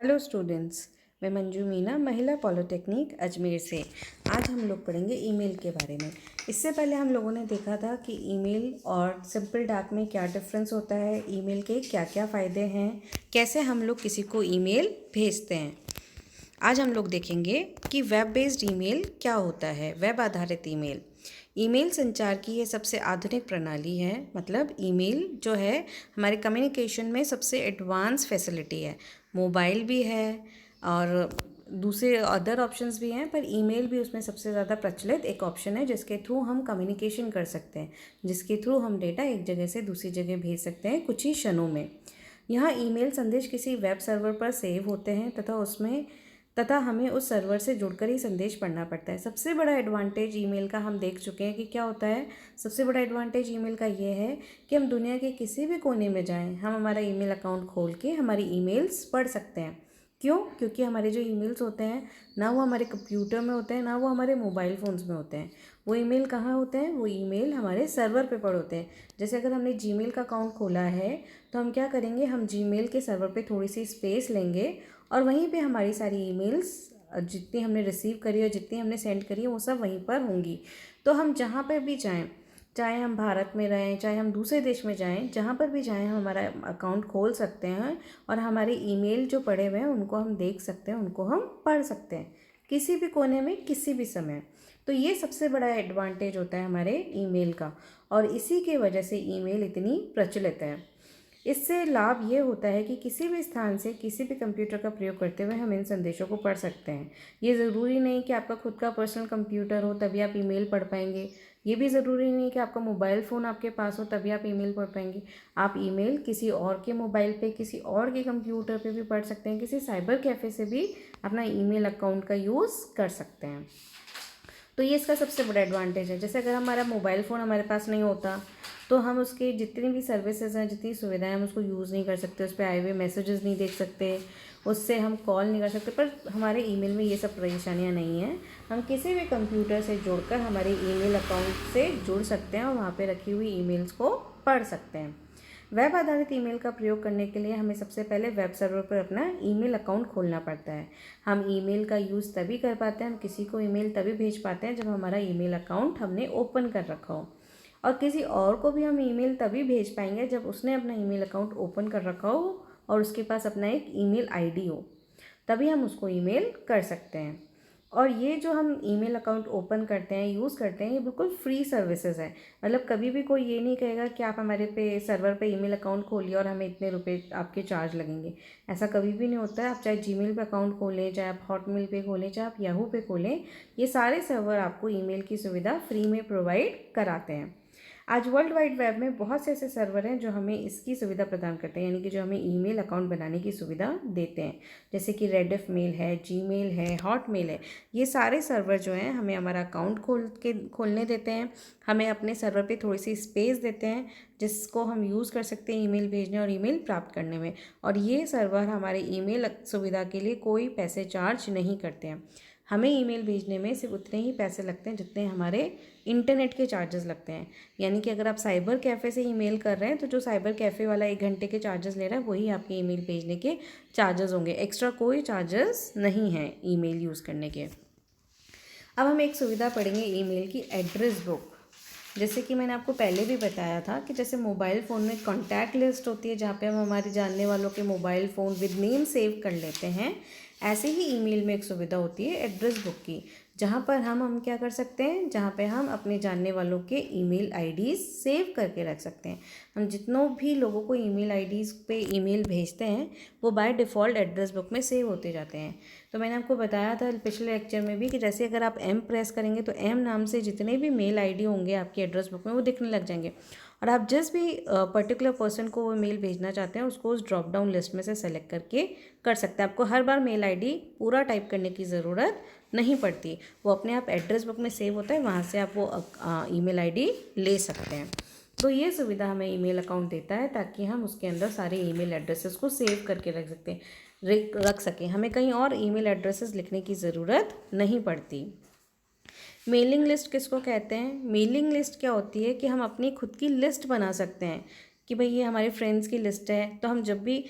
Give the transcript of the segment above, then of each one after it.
Hello students, मैं मंजू मीना महिला polytechnic Ajmer से। आज हम लोग पढ़ेंगे ईमेल के बारे में। इससे पहले हम लोगों ने देखा था कि ईमेल और सिंपल डाक में क्या डिफरेंस होता है, ईमेल के क्या क्या फ़ायदे हैं, कैसे हम लोग किसी को ईमेल भेजते हैं। आज हम लोग देखेंगे कि वेब बेस्ड ईमेल क्या होता है। वेब आधारित ईमेल ईमेल संचार की ये सबसे आधुनिक प्रणाली है। मतलब ईमेल जो है हमारे कम्युनिकेशन में सबसे एडवांस फैसिलिटी है। मोबाइल भी है और दूसरे अदर ऑप्शंस भी हैं, पर ईमेल भी उसमें सबसे ज़्यादा प्रचलित एक ऑप्शन है जिसके थ्रू हम कम्युनिकेशन कर सकते हैं, जिसके थ्रू हम डेटा एक जगह से दूसरी जगह भेज सकते हैं कुछ ही क्षणों में। यहाँ ईमेल संदेश किसी वेब सर्वर पर सेव होते हैं तथा हमें उस सर्वर से जुड़कर ही संदेश पढ़ना पड़ता है। सबसे बड़ा एडवांटेज ईमेल का हम देख चुके हैं कि क्या होता है। सबसे बड़ा एडवांटेज ईमेल का ये है कि हम दुनिया के किसी भी कोने में जाएं, हम हमारा ईमेल अकाउंट खोल के हमारी ईमेल्स पढ़ सकते हैं। क्यों? क्योंकि हमारे जो ईमेल्स होते हैं ना वो हमारे कंप्यूटर में होते हैं ना वो हमारे मोबाइल फ़ोन्स में होते हैं। वो ईमेल कहाँ होते हैं? वो ईमेल हमारे सर्वर पे पड़े होते हैं। जैसे अगर हमने जीमेल का अकाउंट खोला है तो हम क्या करेंगे, हम जीमेल के सर्वर पे थोड़ी सी स्पेस लेंगे और वहीं पे हमारी सारी ईमेल्स जितनी हमने रिसीव करी और जितनी हमने सेंड करी है वो सब वहीं पर होंगी। तो हम जहाँ पर भी जाएं, चाहे हम भारत में रहें चाहे हम दूसरे देश में जाएं, जहाँ पर भी जाएं हम हमारा अकाउंट खोल सकते हैं और हमारे ईमेल जो पड़े हुए हैं उनको हम देख सकते हैं, उनको हम पढ़ सकते हैं किसी भी कोने में किसी भी समय। तो ये सबसे बड़ा एडवांटेज होता है हमारे ईमेल का और इसी के वजह से ईमेल इतनी प्रचलित है। इससे लाभ ये होता है कि किसी भी स्थान से किसी भी कंप्यूटर का प्रयोग करते हुए हम इन संदेशों को पढ़ सकते हैं। ये ज़रूरी नहीं कि आपका खुद का पर्सनल कंप्यूटर हो तभी आप ईमेल पढ़ पाएंगे। ये भी ज़रूरी नहीं कि आपका मोबाइल फ़ोन आपके पास हो तभी आप ईमेल पढ़ पाएंगे। आप ईमेल किसी और के मोबाइल पे, किसी और के कंप्यूटर पे भी पढ़ सकते हैं। किसी साइबर कैफ़े से भी अपना ईमेल अकाउंट का यूज़ कर सकते हैं। तो ये इसका सबसे बड़ा एडवांटेज है। जैसे अगर हमारा मोबाइल फ़ोन हमारे पास नहीं होता तो हम उसके जितनी भी सर्विसेज हैं, जितनी सुविधाएं, हम उसको यूज़ नहीं कर सकते, उस पर आए हुए मैसेजेस नहीं देख सकते, उससे हम कॉल नहीं कर सकते। पर हमारे ईमेल में ये सब परेशानियां नहीं हैं। हम किसी भी कंप्यूटर से जोड़कर हमारे ईमेल अकाउंट से जुड़ सकते हैं और वहाँ पे रखी हुई ईमेल्स को पढ़ सकते हैं। वेब आधारित ईमेल का प्रयोग करने के लिए हमें सबसे पहले वेब सर्वर पर अपना ईमेल अकाउंट खोलना पड़ता है। हम ईमेल का यूज़ तभी कर पाते हैं, हम किसी को ईमेल तभी भेज पाते हैं जब हमारा ईमेल अकाउंट हमने ओपन कर रखा हो। और किसी और को भी हम ईमेल तभी भेज पाएंगे जब उसने अपना ईमेल अकाउंट ओपन कर रखा हो और उसके पास अपना एक ईमेल आईडी हो, तभी हम उसको ईमेल कर सकते हैं। और ये जो हम ईमेल अकाउंट ओपन करते हैं, यूज़ करते हैं, ये बिल्कुल फ्री सर्विसेज है। मतलब कभी भी कोई ये नहीं कहेगा कि आप हमारे पे सर्वर पे ईमेल अकाउंट खोलिए और हमें इतने रुपए आपके चार्ज लगेंगे। ऐसा कभी भी नहीं होता है। आप चाहे जीमेल पे अकाउंट खोलें, चाहे आप हॉटमेल पे खोलें, चाहे आप याहू पे खोलें, ये सारे सर्वर आपको ईमेल की सुविधा फ्री में प्रोवाइड कराते हैं। आज वर्ल्ड वाइड वेब में बहुत से ऐसे सर्वर हैं जो हमें इसकी सुविधा प्रदान करते हैं, यानी कि जो हमें ईमेल अकाउंट बनाने की सुविधा देते हैं। जैसे कि रेडिफ मेल है, जीमेल है, हॉटमेल है। ये सारे सर्वर जो हैं हमें हमारा अकाउंट खोलने देते हैं, हमें अपने सर्वर पे थोड़ी सी स्पेस देते हैं जिसको हम यूज़ कर सकते हैं ईमेल भेजने और ईमेल प्राप्त करने में। और ये सर्वर हमारे ईमेल सुविधा के लिए कोई पैसे चार्ज नहीं करते हैं। हमें ईमेल भेजने में सिर्फ उतने ही पैसे लगते हैं जितने हमारे इंटरनेट के चार्जेस लगते हैं। यानी कि अगर आप साइबर कैफ़े से ईमेल कर रहे हैं तो जो साइबर कैफ़े वाला 1 घंटे के चार्जेस ले रहा है वही आपके ईमेल भेजने के चार्जेस होंगे। एक्स्ट्रा कोई चार्जेस नहीं हैं ईमेल यूज़ करने के। अब हम एक सुविधा पढ़ेंगे ईमेल की, एड्रेस बुक। जैसे कि मैंने आपको पहले भी बताया था कि जैसे मोबाइल फ़ोन में कॉन्टैक्ट लिस्ट होती है जहाँ पे हम हमारे जानने वालों के mobile phone with name save कर लेते हैं, ऐसे ही ईमेल में एक सुविधा होती है एड्रेस बुक की, जहाँ पर हम क्या कर सकते हैं, जहाँ पे हम अपने जानने वालों के ईमेल आईडीज़ सेव करके रख सकते हैं। हम जितनों भी लोगों को ईमेल आईडीज़ पे ईमेल भेजते हैं वो बाय डिफ़ॉल्ट एड्रेस बुक में सेव होते जाते हैं। तो मैंने आपको बताया था पिछले लेक्चर में भी कि जैसे अगर आप एम प्रेस करेंगे तो एम नाम से जितने भी मेल आईडी होंगे आपकी एड्रेस बुक में वो दिखने लग जाएंगे और आप जिस भी पर्टिकुलर पर्सन को वो मेल भेजना चाहते हैं उसको उस ड्रॉप डाउन लिस्ट में से सेलेक्ट करके कर सकते हैं। आपको हर बार मेल आईडी पूरा टाइप करने की ज़रूरत नहीं पड़ती, वो अपने आप एड्रेस बुक में सेव होता है, वहाँ से आप वो ईमेल आईडी ले सकते हैं। तो ये सुविधा हमें ईमेल अकाउंट देता है ताकि हम उसके अंदर सारे ईमेल एड्रेसेस को सेव करके रख सकें। हमें कहीं और ईमेल एड्रेसेस लिखने की ज़रूरत नहीं पड़ती। मेलिंग लिस्ट किसको कहते हैं? मेलिंग लिस्ट क्या होती है कि हम अपनी खुद की लिस्ट बना सकते हैं कि भाई ये हमारे फ्रेंड्स की लिस्ट है, तो हम जब भी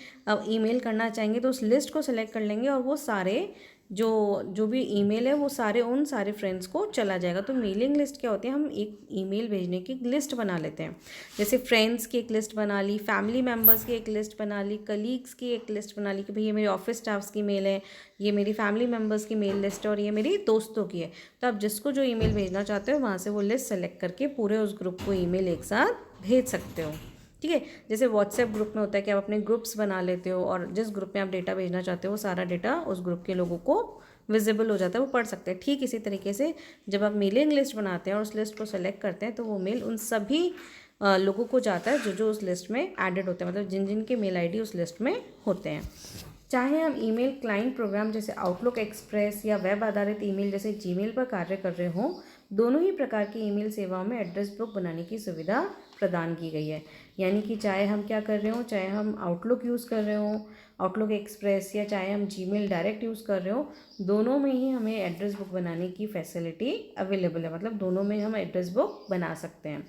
ईमेल करना चाहेंगे तो उस लिस्ट को सेलेक्ट कर लेंगे और वो सारे जो जो भी ईमेल है वो सारे उन सारे फ्रेंड्स को चला जाएगा। तो मेलिंग लिस्ट क्या होती है, हम एक ईमेल भेजने की लिस्ट बना लेते हैं। जैसे फ्रेंड्स की एक लिस्ट बना ली, फैमिली मेम्बर्स की एक लिस्ट बना ली, कलीग्स की एक लिस्ट बना ली कि भाई ये मेरे ऑफिस स्टाफ्स की मेल है, ये मेरी फैमिली मेम्बर्स की मेल लिस्ट है और ये मेरी दोस्तों की है। तो आप जिसको जो ईमेल भेजना चाहते हो वहाँ से वो लिस्ट सेलेक्ट करके पूरे उस ग्रुप को ईमेल एक साथ भेज सकते हो। ठीक है, जैसे व्हाट्सएप ग्रुप में होता है कि आप अपने ग्रुप्स बना लेते हो और जिस ग्रुप में आप डेटा भेजना चाहते हो वो सारा डेटा उस ग्रुप के लोगों को विजिबल हो जाता है, वो पढ़ सकते हैं। ठीक इसी तरीके से जब आप मेलिंग लिस्ट बनाते हैं और उस लिस्ट को सेलेक्ट करते हैं तो वो मेल उन सभी लोगों को जाता है जो जो उस लिस्ट में एडेड होते हैं, मतलब जिन जिन के मेल आईडी उस लिस्ट में होते हैं। चाहे हम ईमेल क्लाइंट प्रोग्राम जैसे आउटलुक एक्सप्रेस या वेब आधारित ईमेल जैसे जीमेल पर कार्य कर रहे हों, दोनों ही प्रकार की ईमेल सेवाओं में एड्रेस बुक बनाने की सुविधा प्रदान की गई है। यानी कि चाहे हम क्या कर रहे हो, चाहे हम आउटलुक यूज़ कर रहे हो, आउटलुक एक्सप्रेस, या चाहे हम जीमेल डायरेक्ट यूज़ कर रहे हो, दोनों में ही हमें एड्रेस बुक बनाने की फैसिलिटी अवेलेबल है। मतलब दोनों में हम एड्रेस बुक बना सकते हैं।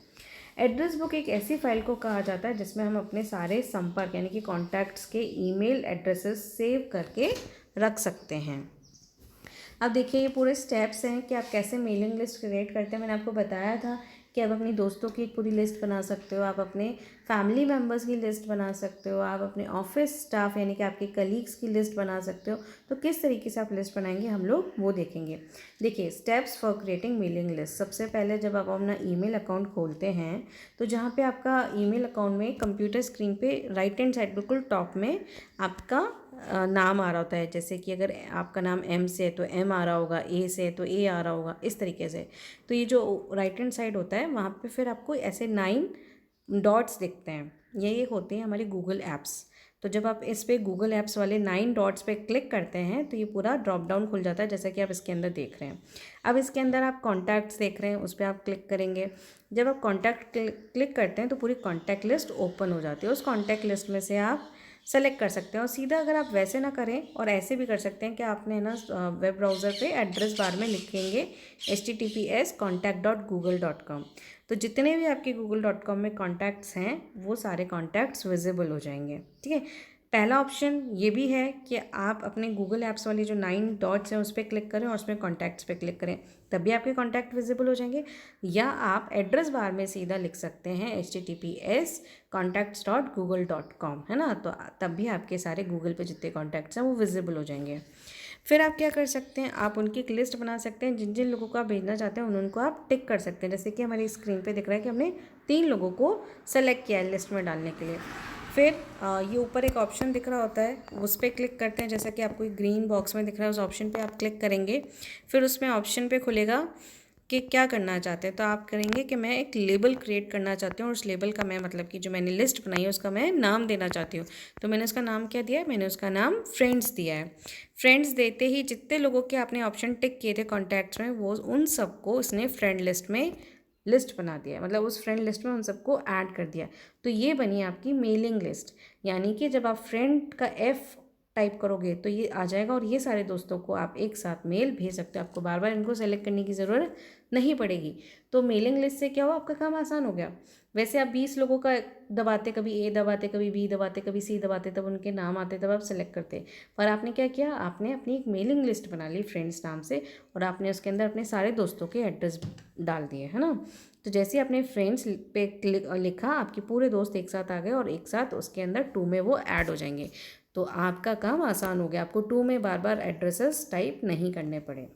एड्रेस बुक एक ऐसी फाइल को कहा जाता है जिसमें हम अपने सारे संपर्क यानी कि कॉन्टैक्ट्स के ईमेल एड्रेसेस सेव करके रख सकते हैं। अब देखिए ये पूरे स्टेप्स हैं कि आप कैसे मेलिंग लिस्ट क्रिएट करते हैं। मैंने आपको बताया था कि आप अपनी दोस्तों की एक पूरी लिस्ट बना सकते हो, आप अपने फैमिली मेम्बर्स की लिस्ट बना सकते हो, आप अपने ऑफिस स्टाफ यानी कि आपके कलीग्स की लिस्ट बना सकते हो। तो किस तरीके से आप लिस्ट बनाएंगे हम लोग वो देखेंगे। देखिए steps for creating mailing list. सबसे पहले जब आप अपना ईमेल अकाउंट खोलते हैं तो जहाँ पे आपका ईमेल अकाउंट में कंप्यूटर स्क्रीन पे राइट हैंड साइड बिल्कुल टॉप में आपका नाम आ रहा होता है। जैसे कि अगर आपका नाम एम से है तो एम आ रहा होगा, ए से है तो ए आ रहा होगा, इस तरीके से। तो ये जो राइट हैंड साइड होता है वहाँ पे फिर आपको ऐसे 9 डॉट्स दिखते हैं, ये होते हैं हमारे गूगल ऐप्स। तो जब आप इस पे गूगल ऐप्स वाले 9 डॉट्स पे क्लिक करते हैं तो ये पूरा ड्रॉप डाउन खुल जाता है, जैसा कि आप इसके अंदर देख रहे हैं। अब इसके अंदर आप कॉन्टैक्ट्स देख रहे हैं, उस पर आप क्लिक करेंगे। जब आप कॉन्टैक्ट क्लिक करते हैं तो पूरी कॉन्टैक्ट लिस्ट ओपन हो जाती है। उस कॉन्टैक्ट लिस्ट में से आप सेलेक्ट कर सकते हैं। और सीधा अगर आप वैसे ना करें और ऐसे भी कर सकते हैं कि आपने ना वेब ब्राउज़र पे एड्रेस बार में लिखेंगे https://contact.google.com। तो जितने भी आपके google.com में कॉन्टैक्ट्स हैं वो सारे कॉन्टैक्ट्स विजिबल हो जाएंगे। ठीक है, पहला ऑप्शन ये भी है कि आप अपने गूगल ऐप्स वाली जो 9 डॉट्स हैं उस पर क्लिक करें और उसमें कॉन्टैक्ट्स पे क्लिक करें, तभी आपके कॉन्टैक्ट विजिबल हो जाएंगे। या आप एड्रेस बार में सीधा लिख सकते हैं https://contacts.google.com, है ना, तो तब भी आपके सारे गूगल पे जितने कॉन्टैक्ट्स हैं वो विजिबल हो जाएंगे। फिर आप क्या कर सकते हैं, आप उनकी एक लिस्ट बना सकते हैं। जिन जिन लोगों को आप भेजना चाहते हैं उनको आप टिक कर सकते हैं। जैसे कि हमारी स्क्रीन पे दिख रहा है कि हमने 3 लोगों को सेलेक्ट किया है लिस्ट में डालने के लिए। फिर ये ऊपर एक ऑप्शन दिख रहा होता है, उस पर क्लिक करते हैं। जैसा कि आपको एक ग्रीन बॉक्स में दिख रहा है, उस ऑप्शन पे आप क्लिक करेंगे। फिर उसमें ऑप्शन पे खुलेगा कि क्या करना चाहते हैं। तो आप करेंगे कि मैं एक लेबल क्रिएट करना चाहती हूँ और उस लेबल का मैं मतलब कि जो मैंने लिस्ट बनाई है उसका मैं नाम देना चाहती हूँ। तो मैंने उसका नाम क्या दिया है, मैंने उसका नाम फ्रेंड्स दिया है। फ्रेंड्स देते ही जितने लोगों के आपने ऑप्शन टिक किए थे कॉन्टैक्ट्स में वो उन सबको उसने फ्रेंड लिस्ट में लिस्ट बना दिया है, मतलब उस फ्रेंड लिस्ट में उन सबको ऐड कर दिया। तो ये बनी आपकी मेलिंग लिस्ट। यानी कि जब आप फ्रेंड का एफ टाइप करोगे तो ये आ जाएगा और ये सारे दोस्तों को आप एक साथ मेल भेज सकते हो। आपको बार बार इनको सेलेक्ट करने की ज़रूरत नहीं पड़ेगी। तो मेलिंग लिस्ट से क्या हुआ, आपका काम आसान हो गया। वैसे आप 20 लोगों का दबाते, कभी ए दबाते, कभी बी दबाते, कभी सी दबाते, तब उनके नाम आते, तब आप सेलेक्ट करते। पर आपने क्या किया, आपने अपनी एक मेलिंग लिस्ट बना ली फ्रेंड्स नाम से और आपने उसके अंदर अपने सारे दोस्तों के एड्रेस डाल दिए, है ना। तो जैसे ही आपने फ्रेंड्स पे लिखा, आपके पूरे दोस्त एक साथ आ गए और एक साथ उसके अंदर 2 में वो ऐड हो जाएंगे। तो आपका काम आसान हो गया, आपको 2 में बार बार एड्रेसेस टाइप नहीं करने पड़े।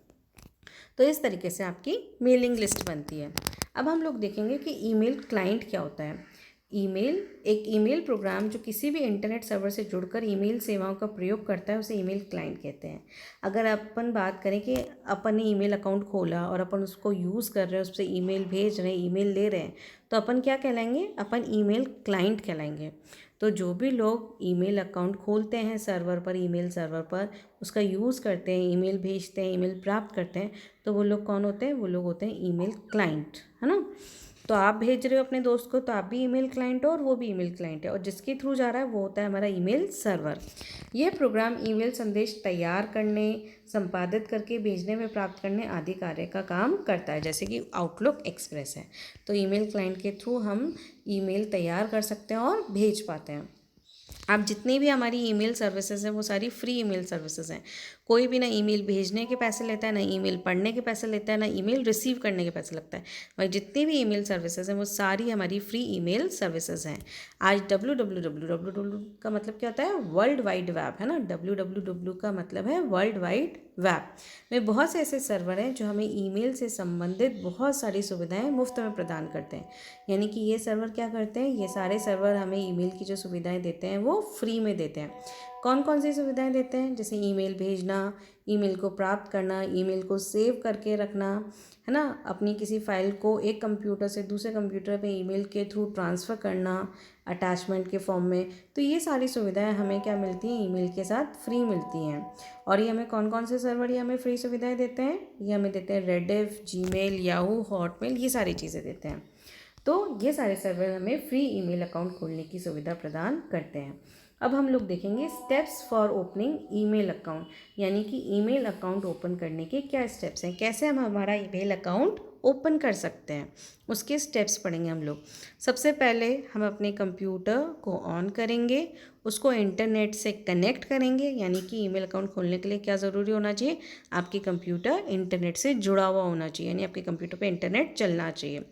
तो इस तरीके से आपकी मेलिंग लिस्ट बनती है। अब हम लोग देखेंगे कि ईमेल क्लाइंट क्या होता है। एक ईमेल प्रोग्राम जो किसी भी इंटरनेट सर्वर से जुड़कर ईमेल सेवाओं का प्रयोग करता है उसे ईमेल क्लाइंट कहते हैं। अगर अपन बात करें कि अपन ने ईमेल अकाउंट खोला और अपन उसको यूज़ कर रहे हैं, उससे ईमेल भेज रहे हैं, ईमेल ले रहे हैं, तो अपन क्या कहलाएंगे, अपन ईमेल क्लाइंट कहलाएंगे। तो जो भी लोग ईमेल अकाउंट खोलते हैं सर्वर पर, ईमेल सर्वर पर, उसका यूज़ करते हैं, ईमेल भेजते हैं, ईमेल प्राप्त करते हैं, तो वो लोग कौन होते हैं, वो लोग होते हैं ईमेल क्लाइंट, है ना। तो आप भेज रहे हो अपने दोस्त को, तो आप भी ईमेल क्लाइंट हो और वो भी ईमेल क्लाइंट है, और जिसके थ्रू जा रहा है वो होता है हमारा ईमेल सर्वर। ये प्रोग्राम ईमेल संदेश तैयार करने, संपादित करके भेजने में प्राप्त करने आदि कार्य का काम करता है, जैसे कि आउटलुक एक्सप्रेस है। तो ईमेल क्लाइंट के थ्रू हम ईमेल तैयार कर सकते हैं और भेज पाते हैं। अब जितनी भी हमारी ईमेल सर्विसेज हैं वो सारी फ्री ईमेल सर्विसेज हैं। कोई भी ना ईमेल भेजने के पैसे लेता है, ना ईमेल पढ़ने के पैसे लेता है, ना ईमेल रिसीव करने के पैसे लगता है। भाई जितनी भी ईमेल सर्विसेज हैं वो सारी हमारी फ्री ईमेल सर्विसेज हैं। आज www का मतलब क्या होता है? वर्ल्ड वाइड वेब, है ना। www का मतलब है वर्ल्ड वाइड वेब में बहुत से ऐसे सर्वर हैं जो हमें ईमेल से संबंधित बहुत सारी सुविधाएं मुफ्त में प्रदान करते हैं। यानी कि ये सर्वर क्या करते हैं, ये सारे सर्वर हमें ईमेल की जो सुविधाएं देते हैं वो फ्री में देते हैं। कौन कौन सी सुविधाएं देते हैं? जैसे ईमेल भेजना, ईमेल को प्राप्त करना, ईमेल को सेव करके रखना, है ना, अपनी किसी फाइल को एक कंप्यूटर से दूसरे कंप्यूटर पे ईमेल के थ्रू ट्रांसफ़र करना अटैचमेंट के फॉर्म में। तो ये सारी सुविधाएं हमें क्या मिलती हैं? ईमेल के साथ फ्री मिलती हैं। और ये हमें कौन कौन से सर्वर ये हमें फ्री सुविधाएं देते हैं? ये हमें देते हैं रेडिफ, जीमेल, याहू, हॉटमेल, ये सारी चीज़ें देते हैं। तो ये सारे सर्वर हमें फ्री ईमेल अकाउंट खोलने की सुविधा प्रदान करते हैं। अब हम लोग देखेंगे steps for opening email account, यानी कि ईमेल अकाउंट ओपन करने के क्या स्टेप्स हैं, कैसे हम हमारा ईमेल अकाउंट ओपन कर सकते हैं, उसके स्टेप्स पढ़ेंगे हम लोग। सबसे पहले हम अपने कंप्यूटर को ऑन करेंगे, उसको इंटरनेट से कनेक्ट करेंगे। यानी कि ईमेल अकाउंट खोलने के लिए क्या ज़रूरी होना चाहिए? आपकी कंप्यूटर इंटरनेट से जुड़ा हुआ होना चाहिए, यानी आपके कंप्यूटर पे इंटरनेट चलना चाहिए।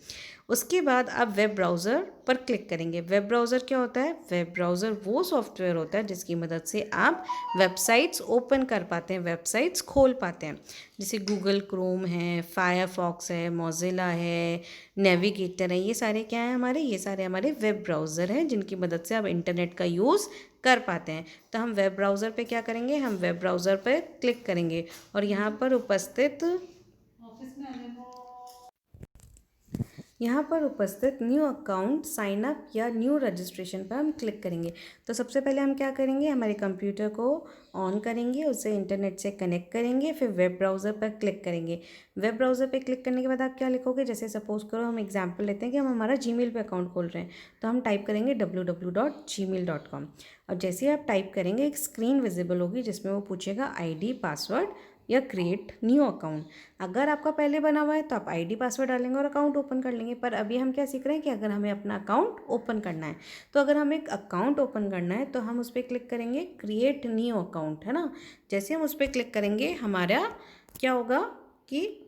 उसके बाद आप वेब ब्राउज़र पर क्लिक करेंगे। वेब ब्राउज़र क्या होता है? वेब ब्राउज़र वो सॉफ्टवेयर होता है जिसकी मदद से आप वेबसाइट्स ओपन कर पाते हैं, वेबसाइट्स खोल पाते हैं। जैसे गूगल क्रोम है, फायरफॉक्स है, मोज़िला है, नेविगेटर है, ये सारे क्या हैं हमारे? ये सारे हमारे वेब ब्राउज़र हैं जिनकी मदद से आप इंटरनेट का यूज़ कर पाते हैं। तो हम वेब ब्राउज़र पे क्या करेंगे? हम वेब ब्राउज़र पर क्लिक करेंगे और यहाँ पर उपस्थित न्यू अकाउंट साइन अप या न्यू रजिस्ट्रेशन पर हम क्लिक करेंगे। तो सबसे पहले हम क्या करेंगे? हमारे कंप्यूटर को ऑन करेंगे, उसे इंटरनेट से कनेक्ट करेंगे, फिर वेब ब्राउज़र पर क्लिक करेंगे। वेब ब्राउज़र पे क्लिक करने के बाद आप क्या लिखोगे? जैसे सपोज़ करो हम एग्जांपल लेते हैं कि हम हमारा जीमेल पे अकाउंट खोल रहे हैं, तो हम टाइप करेंगे www.gmail.com। और जैसे ही आप टाइप करेंगे एक स्क्रीन विजिबल होगी जिसमें वो पूछेगा ID, पासवर्ड या क्रिएट न्यू अकाउंट। अगर आपका पहले बना हुआ है तो आप ID पासवर्ड डालेंगे और अकाउंट ओपन कर लेंगे। पर अभी हम क्या सीख रहे हैं कि अगर हमें अपना अकाउंट ओपन करना है, तो अगर हमें एक अकाउंट ओपन करना है तो हम उस पर क्लिक करेंगे क्रिएट न्यू अकाउंट, है ना। जैसे हम उस पर क्लिक करेंगे हमारा क्या होगा कि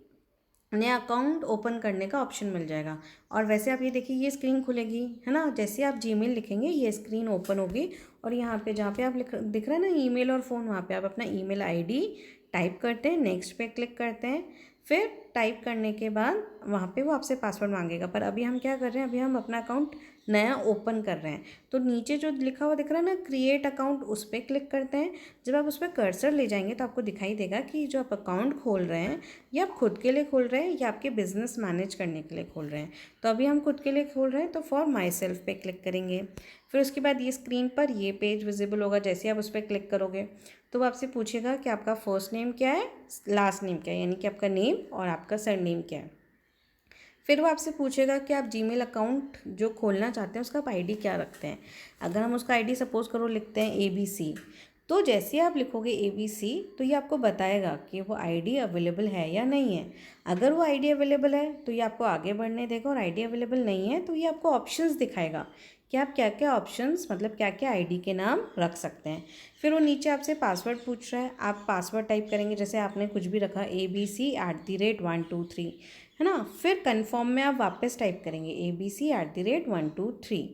नया अकाउंट ओपन करने का ऑप्शन मिल जाएगा। और वैसे आप ये देखिए ये स्क्रीन खुलेगी, है ना। जैसे आप जीमेल लिखेंगे ये स्क्रीन ओपन होगी और यहाँ पे जहाँ पे आप दिख रहा है ना ईमेल और फ़ोन, वहाँ पे आप अपना ईमेल ID टाइप करते हैं, नेक्स्ट पे क्लिक करते हैं। फिर टाइप करने के बाद वहाँ पे वो आपसे पासवर्ड मांगेगा। पर अभी हम क्या कर रहे हैं? अभी हम अपना अकाउंट नया ओपन कर रहे हैं। तो नीचे जो लिखा हुआ दिख रहा है ना क्रिएट अकाउंट, उस पर क्लिक करते हैं। जब आप उस पर कर्सर ले जाएंगे तो आपको दिखाई देगा कि जो आप अकाउंट खोल रहे हैं ये आप खुद के लिए खोल रहे हैं या आपके बिजनेस मैनेज करने के लिए खोल रहे हैं। तो अभी हम खुद के लिए खोल रहे हैं तो फॉर माई सेल्फ पे क्लिक करेंगे। फिर उसके बाद ये स्क्रीन पर ये पेज विजिबल होगा। जैसे आप उस पर क्लिक करोगे तो वो आपसे पूछेगा कि आपका फर्स्ट नेम क्या है, लास्ट नेम क्या है, यानी कि आपका नेम और आपका सरनेम क्या है। फिर वो आपसे पूछेगा कि आप जीमेल अकाउंट जो खोलना चाहते हैं उसका आप ID क्या रखते हैं। अगर हम उसका ID सपोज़ करो लिखते हैं ABC, तो जैसे आप लिखोगे ABC तो ये आपको बताएगा कि वो ID अवेलेबल है या नहीं है। अगर वो ID अवेलेबल है तो ये आपको आगे बढ़ने देगा, और ID अवेलेबल नहीं है तो ये आपको ऑप्शंस दिखाएगा कि आप क्या क्या ऑप्शंस मतलब क्या क्या ID के नाम रख सकते हैं। फिर वो नीचे आपसे पासवर्ड पूछ रहा है, आप पासवर्ड टाइप करेंगे। जैसे आपने कुछ भी रखा ABC@123, है ना। फिर कन्फर्म में आप वापस टाइप करेंगे ABC@123।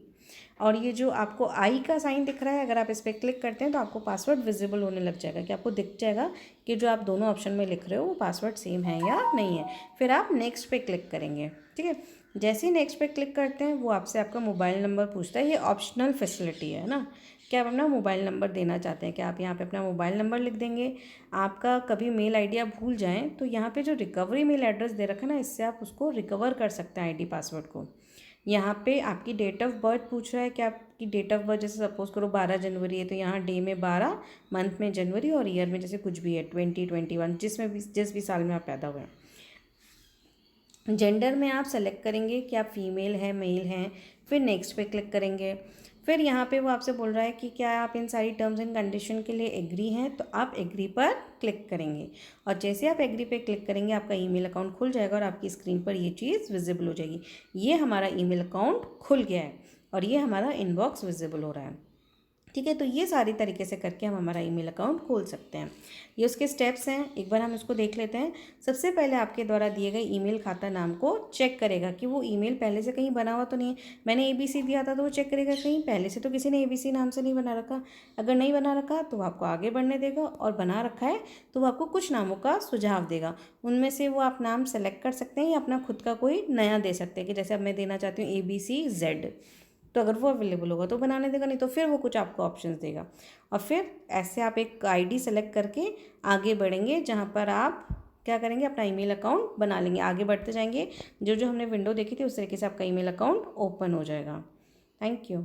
और ये जो आपको आई का साइन दिख रहा है, अगर आप इस पर क्लिक करते हैं तो आपको पासवर्ड विजिबल होने लग जाएगा कि आपको दिख जाएगा कि जो आप दोनों ऑप्शन में लिख रहे हो वो पासवर्ड सेम है या नहीं है। फिर आप नेक्स्ट पे क्लिक करेंगे, ठीक है। जैसे ही नेक्स्ट पे क्लिक करते हैं वो आपसे आपका मोबाइल नंबर पूछता है। ये ऑप्शनल फैसिलिटी है ना, कि आप अपना मोबाइल नंबर देना चाहते हैं, कि आप यहाँ पे अपना मोबाइल नंबर लिख देंगे। आपका कभी मेल ID आप भूल जाएं तो यहाँ पे जो रिकवरी मेल एड्रेस दे रखा है ना, इससे आप उसको रिकवर कर सकते हैं ID पासवर्ड को। यहाँ पे आपकी डेट ऑफ बर्थ पूछ रहा है कि आपकी डेट ऑफ बर्थ जैसे सपोज़ करो 12 जनवरी है तो यहाँ डे में 12, मंथ में जनवरी और ईयर में जैसे कुछ भी है 2021, जिस भी साल में आप पैदा हुए हैं। जेंडर में आप सेलेक्ट करेंगे कि आप फीमेल हैं मेल हैं, फिर नेक्स्ट पे क्लिक करेंगे। फिर यहाँ पे वो आपसे बोल रहा है कि क्या आप इन सारी टर्म्स एंड कंडीशन के लिए एग्री हैं, तो आप एग्री पर क्लिक करेंगे। और जैसे आप एग्री पे क्लिक करेंगे आपका ईमेल अकाउंट खुल जाएगा और आपकी स्क्रीन पर ये चीज़ विजिबल हो जाएगी। ये हमारा ईमेल अकाउंट खुल गया है और ये हमारा इनबॉक्स विजिबल हो रहा है। ठीक है, तो ये सारी तरीके से करके हम हमारा ईमेल अकाउंट खोल सकते हैं। ये उसके स्टेप्स हैं, एक बार हम इसको देख लेते हैं। सबसे पहले आपके द्वारा दिए गए ईमेल खाता नाम को चेक करेगा कि वो ईमेल पहले से कहीं बना हुआ तो नहीं है। मैंने ABC दिया था तो वो चेक करेगा कहीं पहले से तो किसी ने ABC नाम से नहीं बना रखा। अगर नहीं बना रखा तो वो आपको आगे बढ़ने देगा, और बना रखा है तो वो आपको कुछ नामों का सुझाव देगा। उनमें से वो आप नाम सेलेक्ट कर सकते हैं या अपना खुद का कोई नया दे सकते हैं, कि जैसे अब मैं देना चाहती हूँ ABCZ, तो अगर वो अवेलेबल होगा तो बनाने देगा, नहीं तो फिर वो कुछ आपको ऑप्शंस देगा। और फिर ऐसे आप एक आईडी सेलेक्ट करके आगे बढ़ेंगे, जहाँ पर आप क्या करेंगे, अपना ईमेल अकाउंट बना लेंगे। आगे बढ़ते जाएंगे, जो जो हमने विंडो देखी थी उस तरीके से आपका ईमेल अकाउंट ओपन हो जाएगा। Thank you.